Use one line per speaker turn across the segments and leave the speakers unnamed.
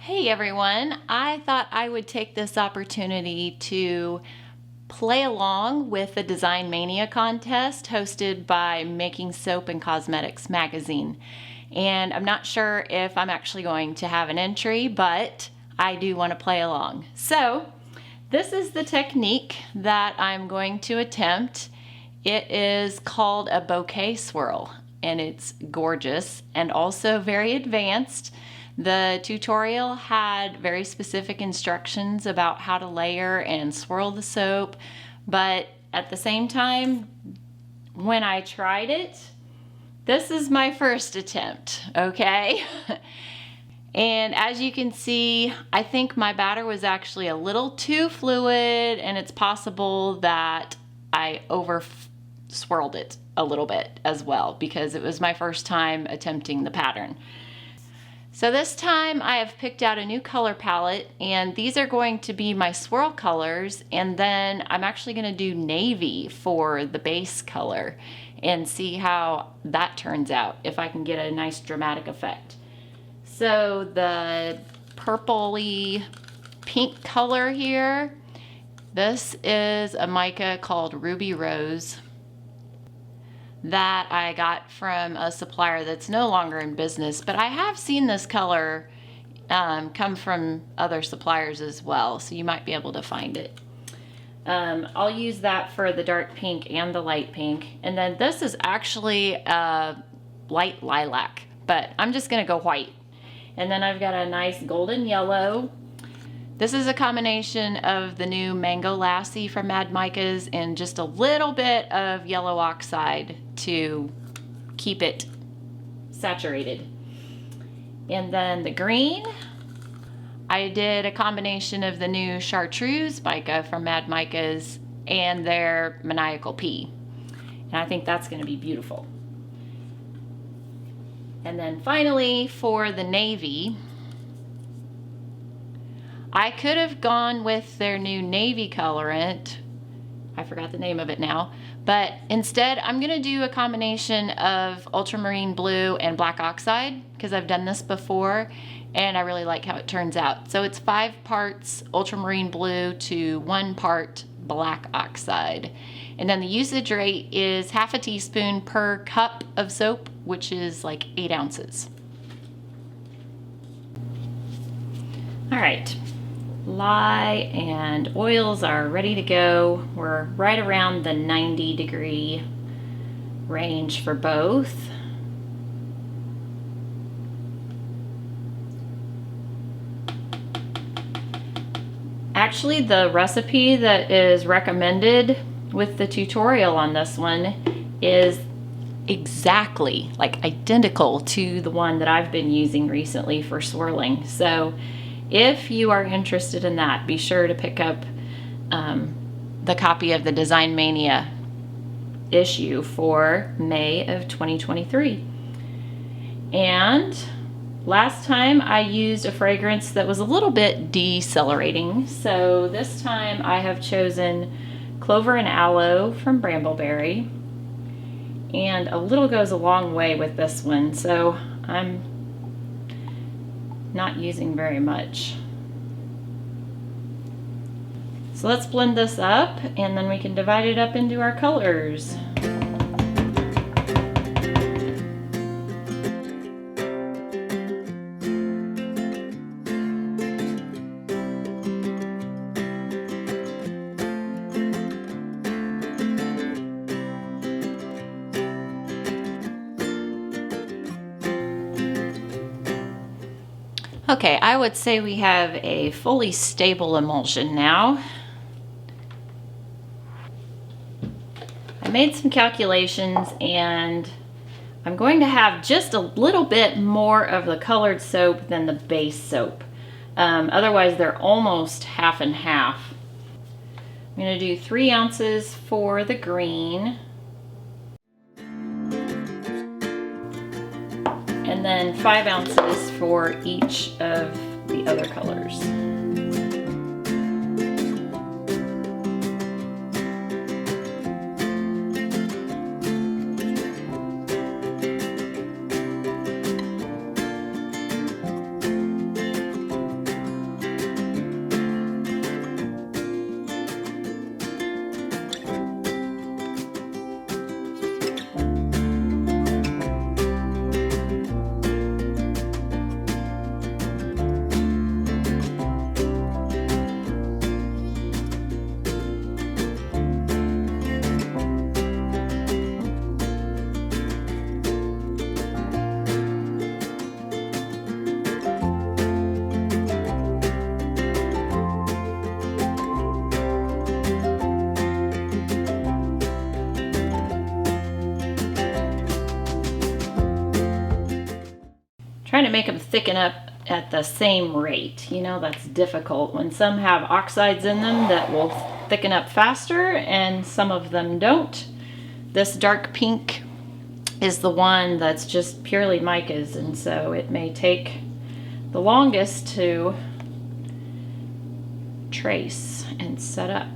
Hey everyone, I thought I would take this opportunity to play along with the Design Mania contest hosted by Making Soap and Cosmetics magazine. And I'm not sure if I'm actually going to have an entry, but I do want to play along. So this is the technique that I'm going to attempt. It is called a bouquet swirl, and it's gorgeous and also very advanced. The tutorial had very specific instructions about how to layer and swirl the soap, but at the same time, when I tried it, this is my first attempt, okay? And as you can see, I think my batter was actually a little too fluid, and it's possible that I over swirled it a little bit as well because it was my first time attempting the pattern. So this time I have picked out a new color palette, and these are going to be my swirl colors, and then I'm actually going to do navy for the base color and see how that turns out, if I can get a nice dramatic effect. So the purpley pink color here, this is a mica called Ruby Rose that I got from a supplier that's no longer in business, but I have seen this color come from other suppliers as well, so you might be able to find it. I'll use that for the dark pink and the light pink, and then this is actually a light lilac, but I'm just gonna go white. And then I've got a nice golden yellow. This is a combination of the new Mango Lassie from Mad Micas and just a little bit of yellow oxide to keep it saturated. And then the green, I did a combination of the new Chartreuse mica from Mad Micas and their Maniacal Pea. And I think that's going to be beautiful. And then finally for the navy, I could have gone with their new navy colorant. I forgot the name of it now, but instead I'm gonna do a combination of ultramarine blue and black oxide because I've done this before and I really like how it turns out. So it's 5 parts ultramarine blue to 1 part black oxide. And then the usage rate is half a teaspoon per cup of soap, which is like 8 ounces. All right. Lye and oils are ready to go. We're right around the 90-degree range for both. Actually, the recipe that is recommended with the tutorial on this one is exactly, like identical to the one that I've been using recently for swirling. So if you are interested in that, be sure to pick up the copy of the Design Mania issue for May of 2023. And last time I used a fragrance that was a little bit decelerating. So this time I have chosen Clover and Aloe from Brambleberry. And a little goes a long way with this one. So I'm not using very much. So let's blend this up and then we can divide it up into our colors. Okay, I would say we have a fully stable emulsion now. I made some calculations and I'm going to have just a little bit more of the colored soap than the base soap. Otherwise they're almost half and half. I'm going to do 3 ounces for the green. And then 5 ounces for each of the other colors. trying to make them thicken up at the same rate. You know, that's difficult when some have oxides in them that will thicken up faster and some of them don't. This dark pink is the one that's just purely micas, and so it may take the longest to trace and set up.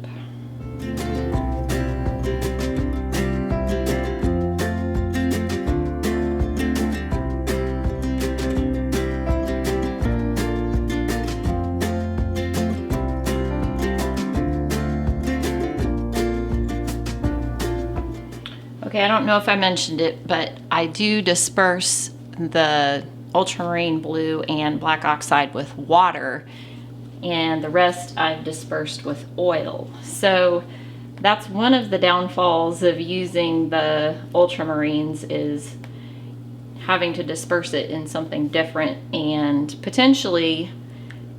Okay, I don't know if I mentioned it, but I do disperse the ultramarine blue and black oxide with water, and the rest I've dispersed with oil. So that's one of the downfalls of using the ultramarines, is having to disperse it in something different and potentially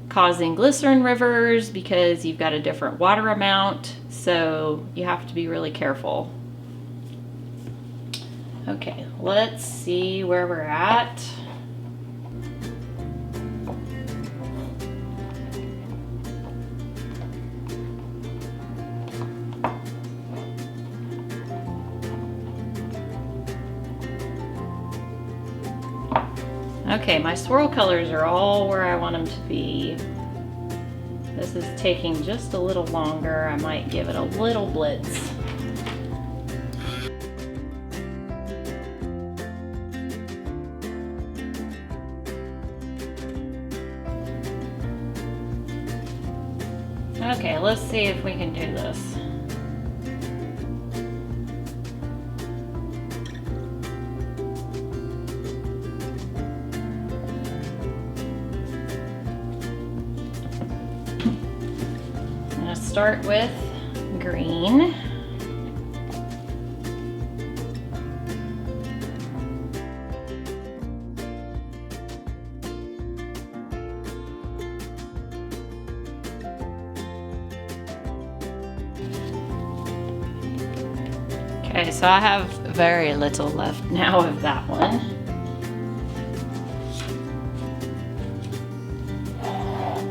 causing glycerin rivers because you've got a different water amount. So you have to be really careful. Okay, let's see where we're at. Okay, my swirl colors are all where I want them to be. This is taking just a little longer. I might give it a little blitz. Okay, let's see if we can do this. I'm going to start with green. Okay, so I have very little left now of that one.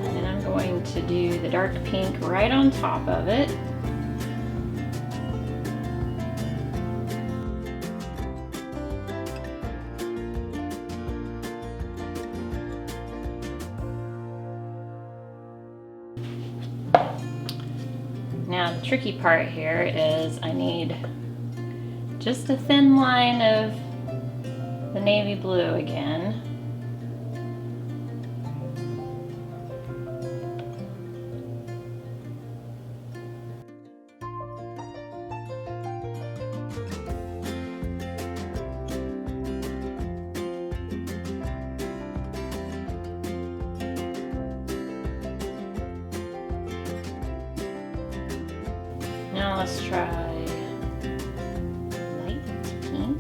And I'm going to do the dark pink right on top of it. Now the tricky part here is I need just a thin line of the navy blue again. Now let's try light pink.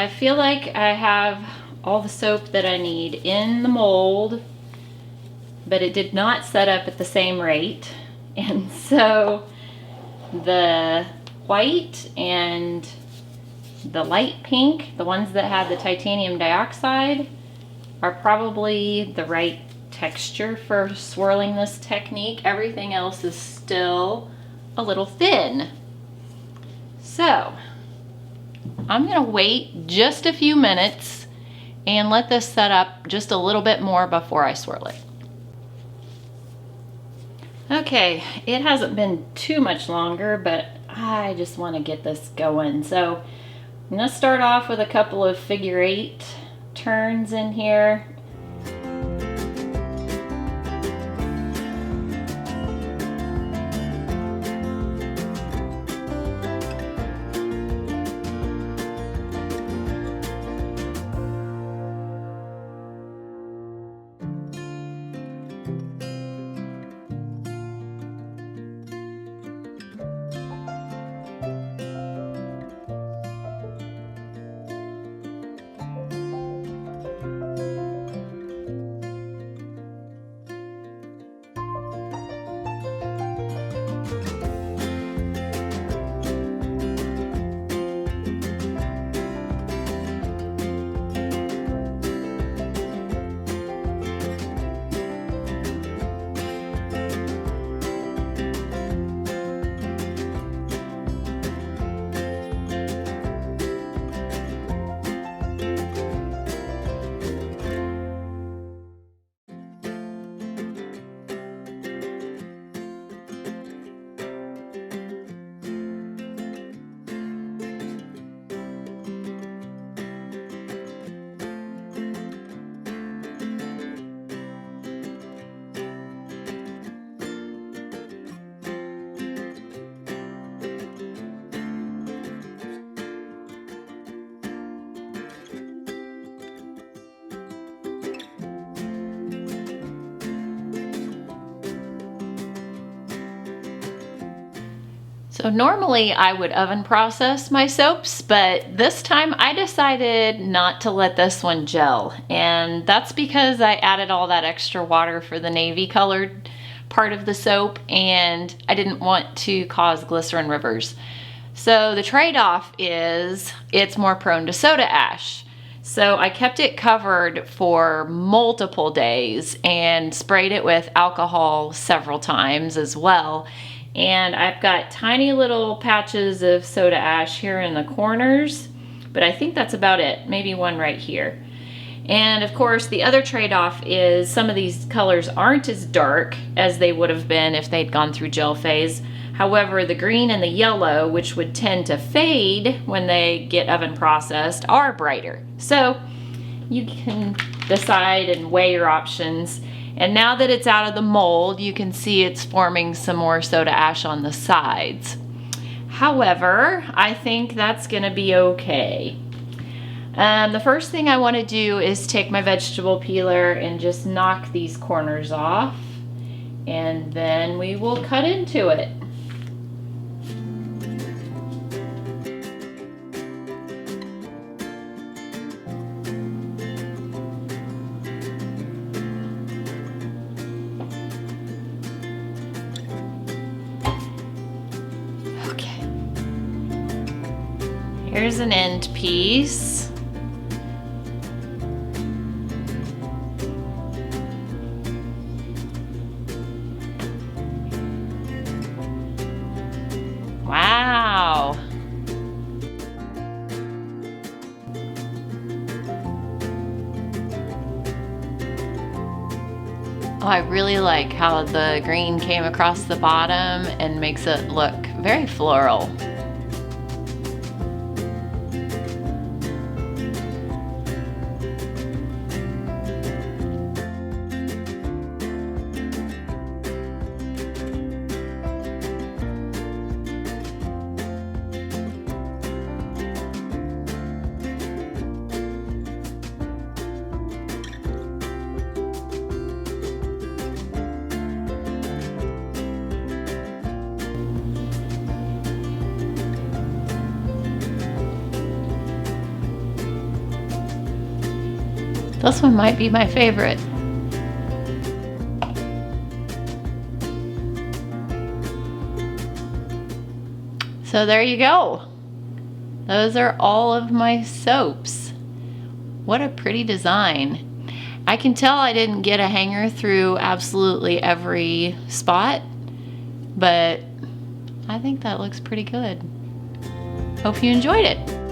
I feel like I have all the soap that I need in the mold, but it did not set up at the same rate. And so the white and the light pink, the ones that have the titanium dioxide, are probably the right texture for swirling this technique. Everything else is still a little thin. So I'm gonna wait just a few minutes and let this set up just a little bit more before I swirl it. Okay, it hasn't been too much longer, but I just want to get this going. So I'm gonna start off with a couple of figure 8 turns in here. So normally I would oven process my soaps, but this time I decided not to let this one gel. And that's because I added all that extra water for the navy colored part of the soap, and I didn't want to cause glycerin rivers. So the trade-off is it's more prone to soda ash. So I kept it covered for multiple days and sprayed it with alcohol several times as well. And I've got tiny little patches of soda ash here in the corners, but I think that's about it. Maybe one right here. And of course, the other trade-off is some of these colors aren't as dark as they would have been if they'd gone through gel phase. However, the green and the yellow, which would tend to fade when they get oven processed, are brighter. So you can decide and weigh your options. And now that it's out of the mold, you can see it's forming some more soda ash on the sides. However, I think that's gonna be okay. The first thing I wanna do is take my vegetable peeler and just knock these corners off, and then we will cut into it. Here's an end piece. Wow. Oh, I really like how the green came across the bottom and makes it look very floral. This one might be my favorite. So there you go. Those are all of my soaps. What a pretty design. I can tell I didn't get a hanger through absolutely every spot, but I think that looks pretty good. Hope you enjoyed it.